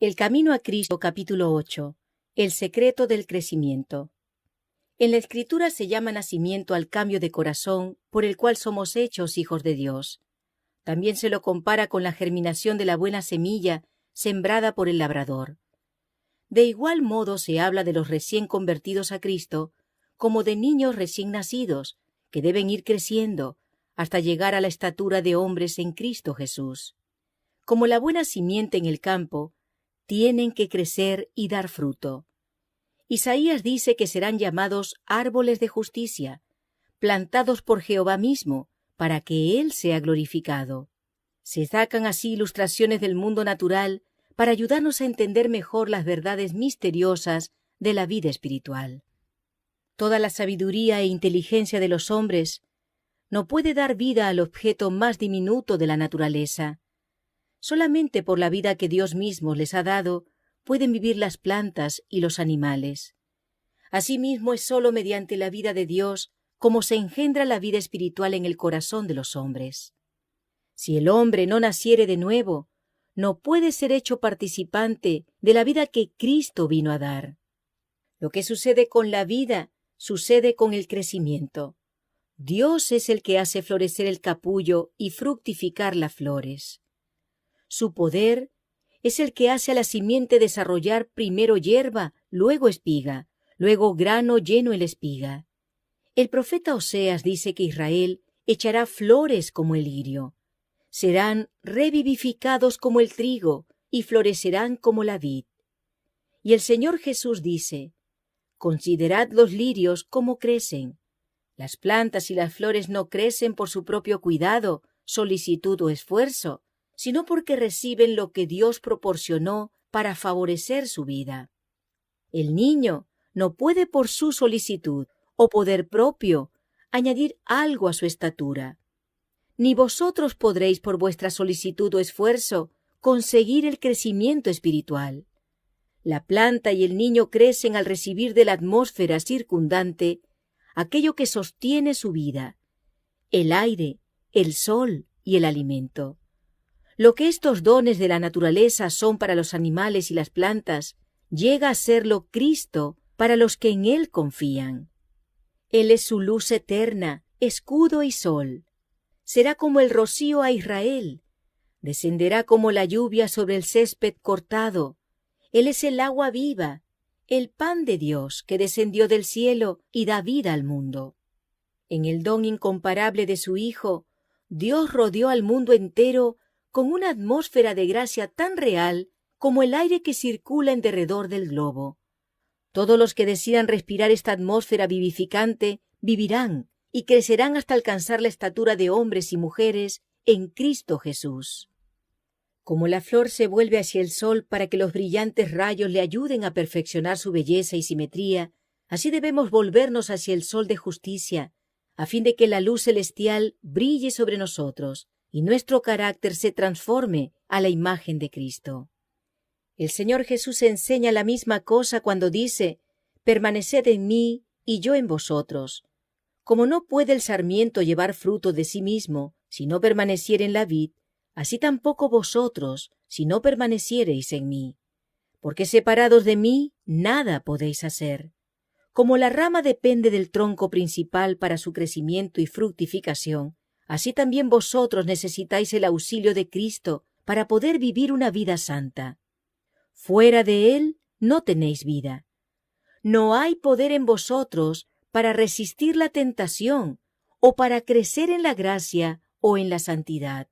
El camino a Cristo, capítulo 8. El secreto del crecimiento. En la Escritura se llama nacimiento al cambio de corazón por el cual somos hechos hijos de Dios. También se lo compara con la germinación de la buena semilla sembrada por el labrador. De igual modo se habla de los recién convertidos a Cristo como de niños recién nacidos que deben ir creciendo hasta llegar a la estatura de hombres en Cristo Jesús. Como la buena simiente en el campo, tienen que crecer y dar fruto. Isaías dice que serán llamados árboles de justicia, plantados por Jehová mismo, para que Él sea glorificado. Se sacan así ilustraciones del mundo natural para ayudarnos a entender mejor las verdades misteriosas de la vida espiritual. Toda la sabiduría e inteligencia de los hombres no puede dar vida al objeto más diminuto de la naturaleza. Solamente por la vida que Dios mismo les ha dado pueden vivir las plantas y los animales. Asimismo, es sólo mediante la vida de Dios como se engendra la vida espiritual en el corazón de los hombres. Si el hombre no naciere de nuevo, no puede ser hecho participante de la vida que Cristo vino a dar. Lo que sucede con la vida sucede con el crecimiento. Dios es el que hace florecer el capullo y fructificar las flores. Su poder es el que hace a la simiente desarrollar primero hierba, luego espiga, luego grano lleno en la espiga. El profeta Oseas dice que Israel echará flores como el lirio. Serán revivificados como el trigo y florecerán como la vid. Y el Señor Jesús dice: considerad los lirios cómo crecen. Las plantas y las flores no crecen por su propio cuidado, solicitud o esfuerzo, sino porque reciben lo que Dios proporcionó para favorecer su vida. El niño no puede por su solicitud o poder propio añadir algo a su estatura. Ni vosotros podréis por vuestra solicitud o esfuerzo conseguir el crecimiento espiritual. La planta y el niño crecen al recibir de la atmósfera circundante aquello que sostiene su vida: el aire, el sol y el alimento. Lo que estos dones de la naturaleza son para los animales y las plantas, llega a serlo Cristo para los que en Él confían. Él es su luz eterna, escudo y sol. Será como el rocío a Israel. Descenderá como la lluvia sobre el césped cortado. Él es el agua viva, el pan de Dios que descendió del cielo y da vida al mundo. En el don incomparable de su Hijo, Dios rodeó al mundo entero con una atmósfera de gracia tan real como el aire que circula en derredor del globo. Todos los que decidan respirar esta atmósfera vivificante vivirán y crecerán hasta alcanzar la estatura de hombres y mujeres en Cristo Jesús. Como la flor se vuelve hacia el sol para que los brillantes rayos le ayuden a perfeccionar su belleza y simetría, así debemos volvernos hacia el sol de justicia, a fin de que la luz celestial brille sobre nosotros y nuestro carácter se transforme a la imagen de Cristo. El Señor Jesús enseña la misma cosa cuando dice: permaneced en mí y yo en vosotros. Como no puede el sarmiento llevar fruto de sí mismo si no permaneciere en la vid, así tampoco vosotros si no permaneciereis en mí. Porque separados de mí nada podéis hacer. Como la rama depende del tronco principal para su crecimiento y fructificación, así también vosotros necesitáis el auxilio de Cristo para poder vivir una vida santa. Fuera de Él no tenéis vida. No hay poder en vosotros para resistir la tentación o para crecer en la gracia o en la santidad.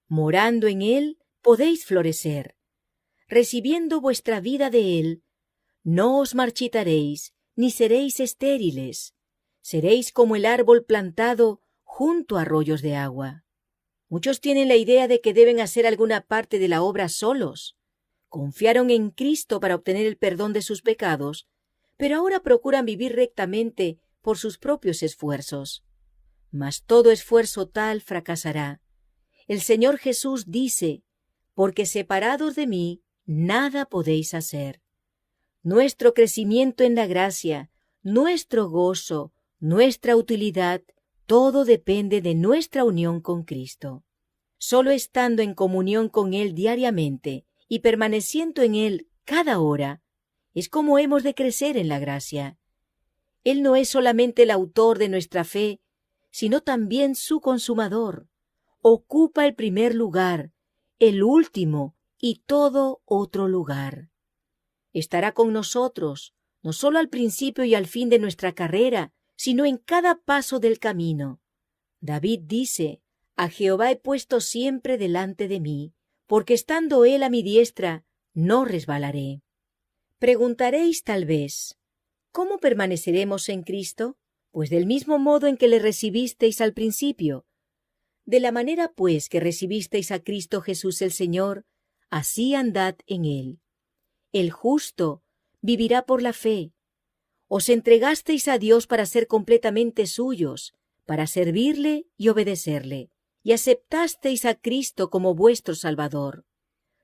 Morando en Él podéis florecer. Recibiendo vuestra vida de Él, no os marchitaréis ni seréis estériles. Seréis como el árbol plantado junto a arroyos de agua. Muchos tienen la idea de que deben hacer alguna parte de la obra solos. Confiaron en Cristo para obtener el perdón de sus pecados, pero ahora procuran vivir rectamente por sus propios esfuerzos. Mas todo esfuerzo tal fracasará. El Señor Jesús dice: porque separados de mí nada podéis hacer. Nuestro crecimiento en la gracia, nuestro gozo, nuestra utilidad, todo depende de nuestra unión con Cristo. Solo estando en comunión con Él diariamente y permaneciendo en Él cada hora, es como hemos de crecer en la gracia. Él no es solamente el autor de nuestra fe, sino también su consumador. Ocupa el primer lugar, el último y todo otro lugar. Estará con nosotros, no solo al principio y al fin de nuestra carrera, sino en cada paso del camino. David dice: «A Jehová he puesto siempre delante de mí, porque estando Él a mi diestra, no resbalaré». Preguntaréis tal vez: ¿cómo permaneceremos en Cristo? Pues del mismo modo en que le recibisteis al principio. De la manera, pues, que recibisteis a Cristo Jesús el Señor, así andad en Él. El justo vivirá por la fe. Os entregasteis a Dios para ser completamente suyos, para servirle y obedecerle, y aceptasteis a Cristo como vuestro Salvador.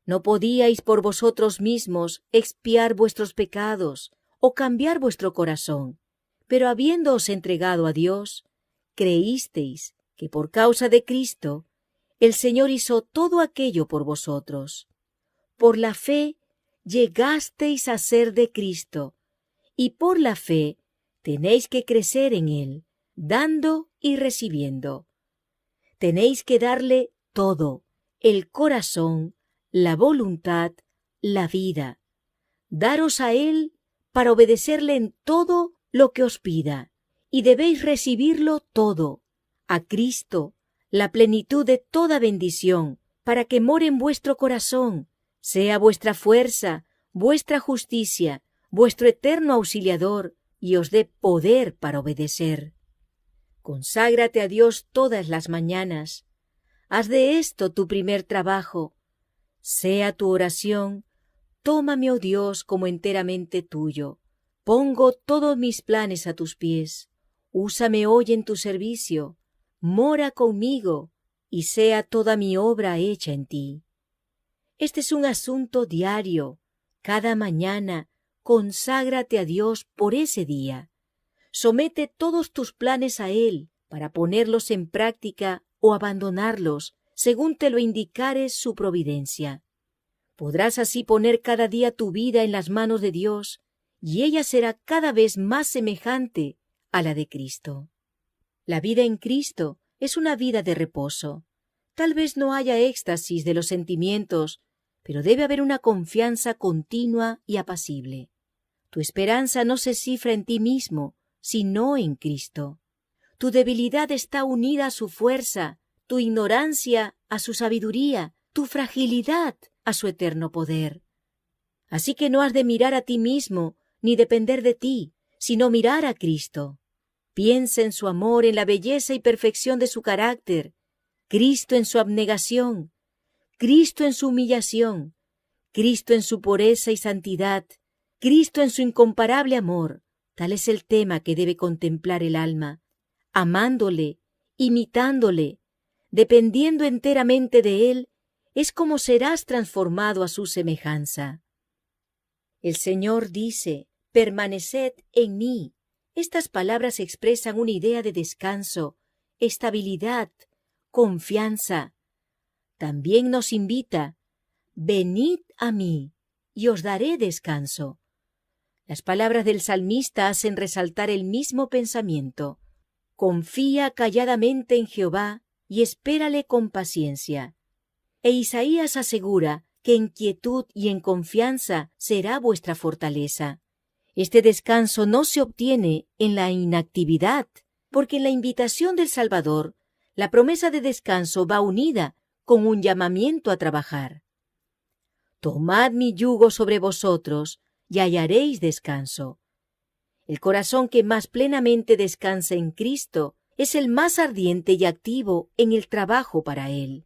No podíais por vosotros mismos expiar vuestros pecados o cambiar vuestro corazón, pero habiéndoos entregado a Dios, creísteis que por causa de Cristo el Señor hizo todo aquello por vosotros. Por la fe llegasteis a ser de Cristo, y por la fe tenéis que crecer en Él, dando y recibiendo. Tenéis que darle todo: el corazón, la voluntad, la vida. Daros a Él para obedecerle en todo lo que os pida, y debéis recibirlo todo, a Cristo, la plenitud de toda bendición, para que more en vuestro corazón, sea vuestra fuerza, vuestra justicia, vuestro eterno auxiliador, y os dé poder para obedecer. Conságrate a Dios todas las mañanas. Haz de esto tu primer trabajo. Sea tu oración: «Tómame, oh Dios, como enteramente tuyo. Pongo todos mis planes a tus pies. Úsame hoy en tu servicio. Mora conmigo, y sea toda mi obra hecha en ti». Este es un asunto diario. Cada mañana conságrate a Dios por ese día. Somete todos tus planes a Él para ponerlos en práctica o abandonarlos, según te lo indicare su providencia. Podrás así poner cada día tu vida en las manos de Dios, y ella será cada vez más semejante a la de Cristo. La vida en Cristo es una vida de reposo. Tal vez no haya éxtasis de los sentimientos, pero debe haber una confianza continua y apacible. Tu esperanza no se cifra en ti mismo, sino en Cristo. Tu debilidad está unida a su fuerza, tu ignorancia a su sabiduría, tu fragilidad a su eterno poder. Así que no has de mirar a ti mismo, ni depender de ti, sino mirar a Cristo. Piensa en su amor, en la belleza y perfección de su carácter, Cristo en su abnegación, Cristo en su humillación, Cristo en su pureza y santidad, Cristo en su incomparable amor. Tal es el tema que debe contemplar el alma, amándole, imitándole, dependiendo enteramente de Él, es como serás transformado a su semejanza. El Señor dice: «Permaneced en mí». Estas palabras expresan una idea de descanso, estabilidad, confianza. También nos invita: «Venid a mí, y os daré descanso». Las palabras del salmista hacen resaltar el mismo pensamiento. Confía calladamente en Jehová y espérale con paciencia. E Isaías asegura que en quietud y en confianza será vuestra fortaleza. Este descanso no se obtiene en la inactividad, porque en la invitación del Salvador, la promesa de descanso va unida con un llamamiento a trabajar. «Tomad mi yugo sobre vosotros, y hallaréis descanso». El corazón que más plenamente descansa en Cristo es el más ardiente y activo en el trabajo para Él.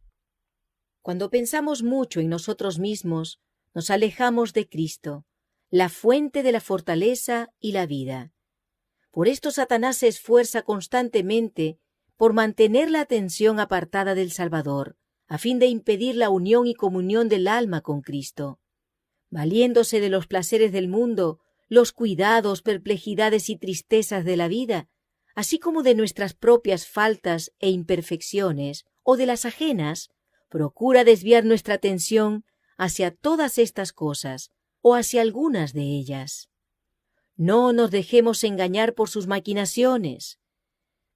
Cuando pensamos mucho en nosotros mismos, nos alejamos de Cristo, la fuente de la fortaleza y la vida. Por esto Satanás se esfuerza constantemente por mantener la atención apartada del Salvador, a fin de impedir la unión y comunión del alma con Cristo. Valiéndose de los placeres del mundo, los cuidados, perplejidades y tristezas de la vida, así como de nuestras propias faltas e imperfecciones o de las ajenas, procura desviar nuestra atención hacia todas estas cosas o hacia algunas de ellas. No nos dejemos engañar por sus maquinaciones.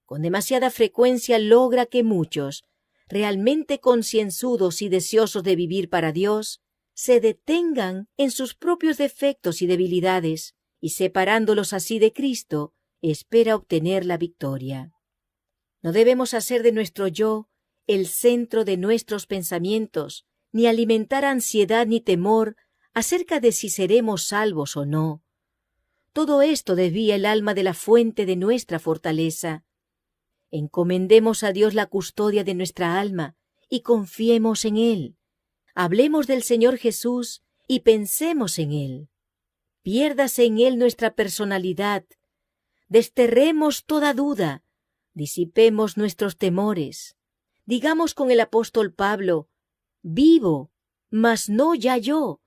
Con demasiada frecuencia logra que muchos, realmente concienzudos y deseosos de vivir para Dios, se detengan en sus propios defectos y debilidades, y separándolos así de Cristo, espera obtener la victoria. No debemos hacer de nuestro yo el centro de nuestros pensamientos, ni alimentar ansiedad ni temor acerca de si seremos salvos o no. Todo esto desvía el alma de la fuente de nuestra fortaleza. Encomendemos a Dios la custodia de nuestra alma y confiemos en Él. Hablemos del Señor Jesús y pensemos en Él. Piérdase en Él nuestra personalidad. Desterremos toda duda. Disipemos nuestros temores. Digamos con el apóstol Pablo: vivo, mas no ya yo,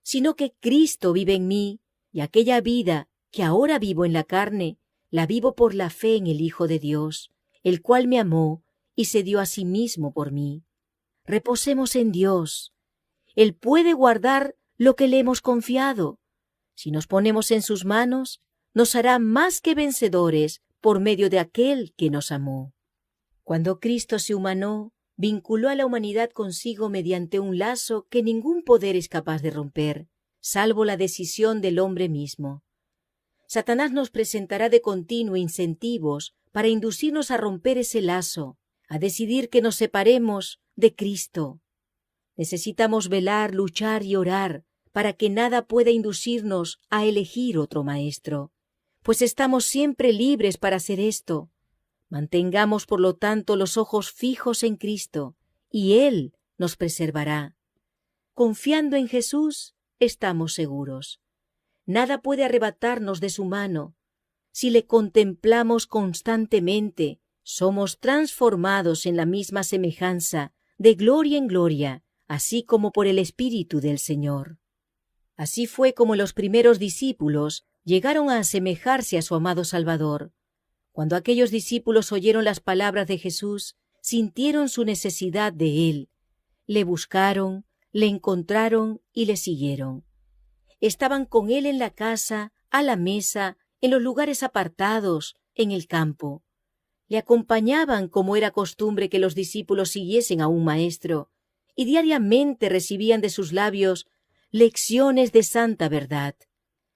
sino que Cristo vive en mí, y aquella vida que ahora vivo en la carne, la vivo por la fe en el Hijo de Dios, el cual me amó y se dio a sí mismo por mí. Reposemos en Dios. Él puede guardar lo que le hemos confiado. Si nos ponemos en sus manos, nos hará más que vencedores por medio de aquel que nos amó. Cuando Cristo se humanó, vinculó a la humanidad consigo mediante un lazo que ningún poder es capaz de romper, salvo la decisión del hombre mismo. Satanás nos presentará de continuo incentivos para inducirnos a romper ese lazo, a decidir que nos separemos de Cristo. Necesitamos velar, luchar y orar para que nada pueda inducirnos a elegir otro maestro, pues estamos siempre libres para hacer esto. Mantengamos, por lo tanto, los ojos fijos en Cristo, y Él nos preservará. Confiando en Jesús, estamos seguros. Nada puede arrebatarnos de su mano. Si le contemplamos constantemente, somos transformados en la misma semejanza, de gloria en gloria, así como por el Espíritu del Señor. Así fue como los primeros discípulos llegaron a asemejarse a su amado Salvador. Cuando aquellos discípulos oyeron las palabras de Jesús, sintieron su necesidad de Él. Le buscaron, le encontraron y le siguieron. Estaban con Él en la casa, a la mesa, en los lugares apartados, en el campo. Le acompañaban como era costumbre que los discípulos siguiesen a un maestro, y diariamente recibían de sus labios lecciones de santa verdad.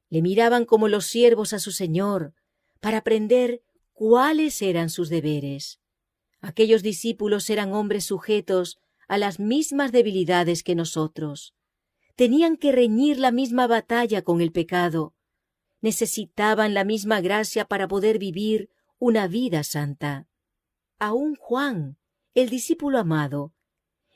Le miraban como los siervos a su Señor, para aprender cuáles eran sus deberes. Aquellos discípulos eran hombres sujetos a las mismas debilidades que nosotros. Tenían que reñir la misma batalla con el pecado. Necesitaban la misma gracia para poder vivir una vida santa. Aún Juan, el discípulo amado,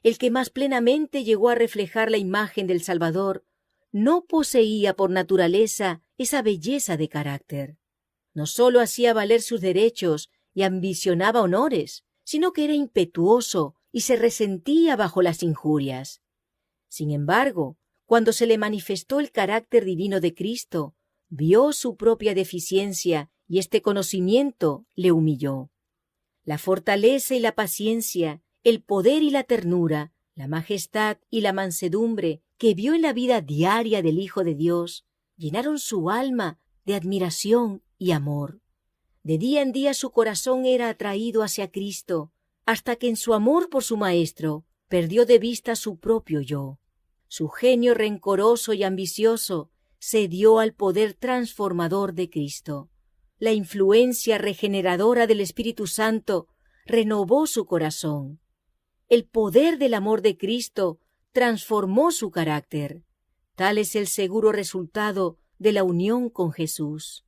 el que más plenamente llegó a reflejar la imagen del Salvador, no poseía por naturaleza esa belleza de carácter. No sólo hacía valer sus derechos y ambicionaba honores, sino que era impetuoso y se resentía bajo las injurias. Sin embargo, cuando se le manifestó el carácter divino de Cristo, vio su propia deficiencia y este conocimiento le humilló. La fortaleza y la paciencia, el poder y la ternura, la majestad y la mansedumbre que vio en la vida diaria del Hijo de Dios, llenaron su alma de admiración y amor. De día en día su corazón era atraído hacia Cristo, hasta que en su amor por su Maestro perdió de vista su propio yo. Su genio rencoroso y ambicioso cedió al poder transformador de Cristo. La influencia regeneradora del Espíritu Santo renovó su corazón. El poder del amor de Cristo transformó su carácter. Tal es el seguro resultado de la unión con Jesús.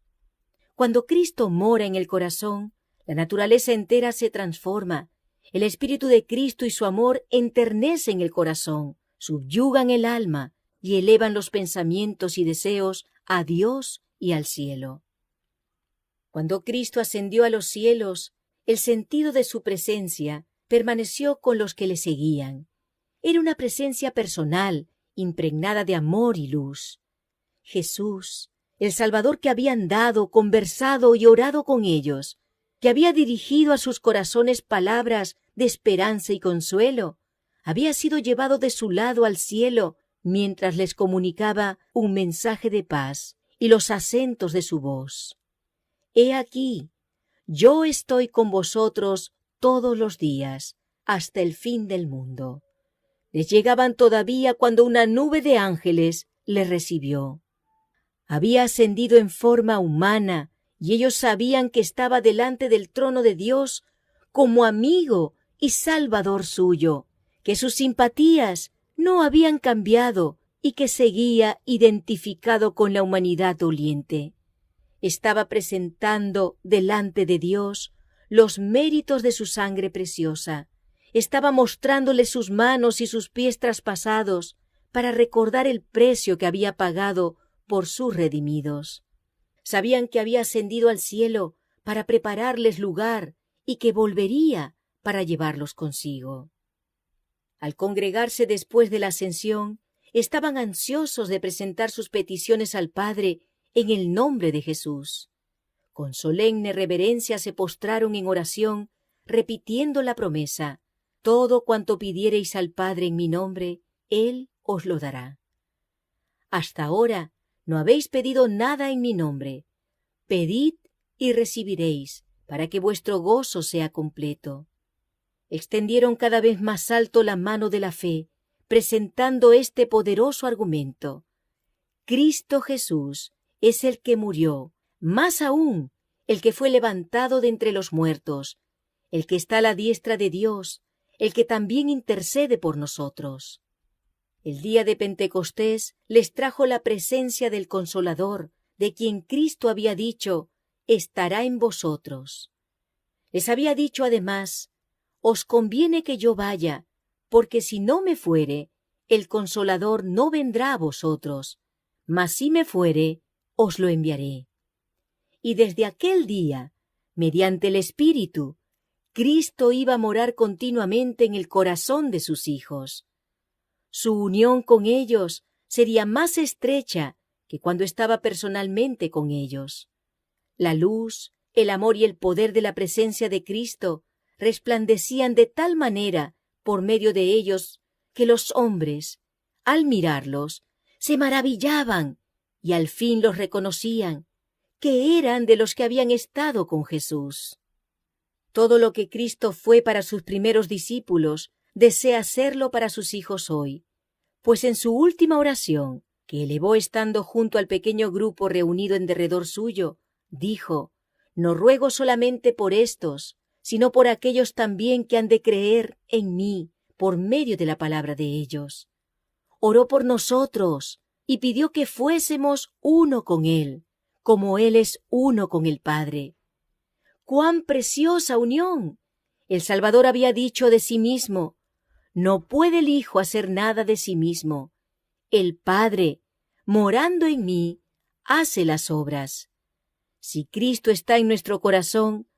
Cuando Cristo mora en el corazón, la naturaleza entera se transforma. El Espíritu de Cristo y su amor enternecen el corazón, subyugan el alma y elevan los pensamientos y deseos a Dios y al cielo. Cuando Cristo ascendió a los cielos, el sentido de su presencia permaneció con los que le seguían. Era una presencia personal, impregnada de amor y luz. Jesús, el Salvador que había andado, conversado y orado con ellos, que había dirigido a sus corazones palabras de esperanza y consuelo, había sido llevado de su lado al cielo mientras les comunicaba un mensaje de paz y los acentos de su voz. He aquí, yo estoy con vosotros todos los días, hasta el fin del mundo. Les llegaban todavía cuando una nube de ángeles les recibió. Había ascendido en forma humana y ellos sabían que estaba delante del trono de Dios como amigo y salvador suyo, que sus simpatías no habían cambiado y que seguía identificado con la humanidad doliente. Estaba presentando delante de Dios los méritos de su sangre preciosa. Estaba mostrándole sus manos y sus pies traspasados para recordar el precio que había pagado por sus redimidos. Sabían que había ascendido al cielo para prepararles lugar y que volvería para llevarlos consigo. Al congregarse después de la ascensión, estaban ansiosos de presentar sus peticiones al Padre en el nombre de Jesús. Con solemne reverencia se postraron en oración, repitiendo la promesa: todo cuanto pidiereis al Padre en mi nombre, Él os lo dará. Hasta ahora no habéis pedido nada en mi nombre. Pedid y recibiréis, para que vuestro gozo sea completo. Extendieron cada vez más alto la mano de la fe, presentando este poderoso argumento: Cristo Jesús es el que murió, más aún, el que fue levantado de entre los muertos, el que está a la diestra de Dios, el que también intercede por nosotros. El día de Pentecostés les trajo la presencia del Consolador, de quien Cristo había dicho: estará en vosotros. Les había dicho además: os conviene que yo vaya, porque si no me fuere, el Consolador no vendrá a vosotros, mas si me fuere, os lo enviaré. Y desde aquel día, mediante el Espíritu, Cristo iba a morar continuamente en el corazón de sus hijos. Su unión con ellos sería más estrecha que cuando estaba personalmente con ellos. La luz, el amor y el poder de la presencia de Cristo resplandecían de tal manera por medio de ellos que los hombres, al mirarlos, se maravillaban y al fin los reconocían, que eran de los que habían estado con Jesús. Todo lo que Cristo fue para sus primeros discípulos, desea serlo para sus hijos hoy, pues en su última oración, que elevó estando junto al pequeño grupo reunido en derredor suyo, dijo: no ruego solamente por estos, sino por aquellos también que han de creer en mí por medio de la palabra de ellos. Oró por nosotros y pidió que fuésemos uno con Él, como Él es uno con el Padre. ¡Cuán preciosa unión! El Salvador había dicho de sí mismo: no puede el Hijo hacer nada de sí mismo. El Padre, morando en mí, hace las obras. Si Cristo está en nuestro corazón,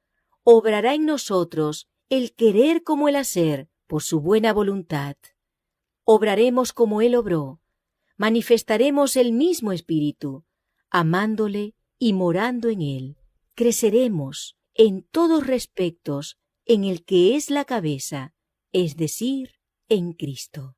obrará en nosotros el querer como el hacer por su buena voluntad. Obraremos como Él obró, manifestaremos el mismo Espíritu, amándole y morando en Él. Creceremos en todos respectos en el que es la cabeza, es decir, en Cristo.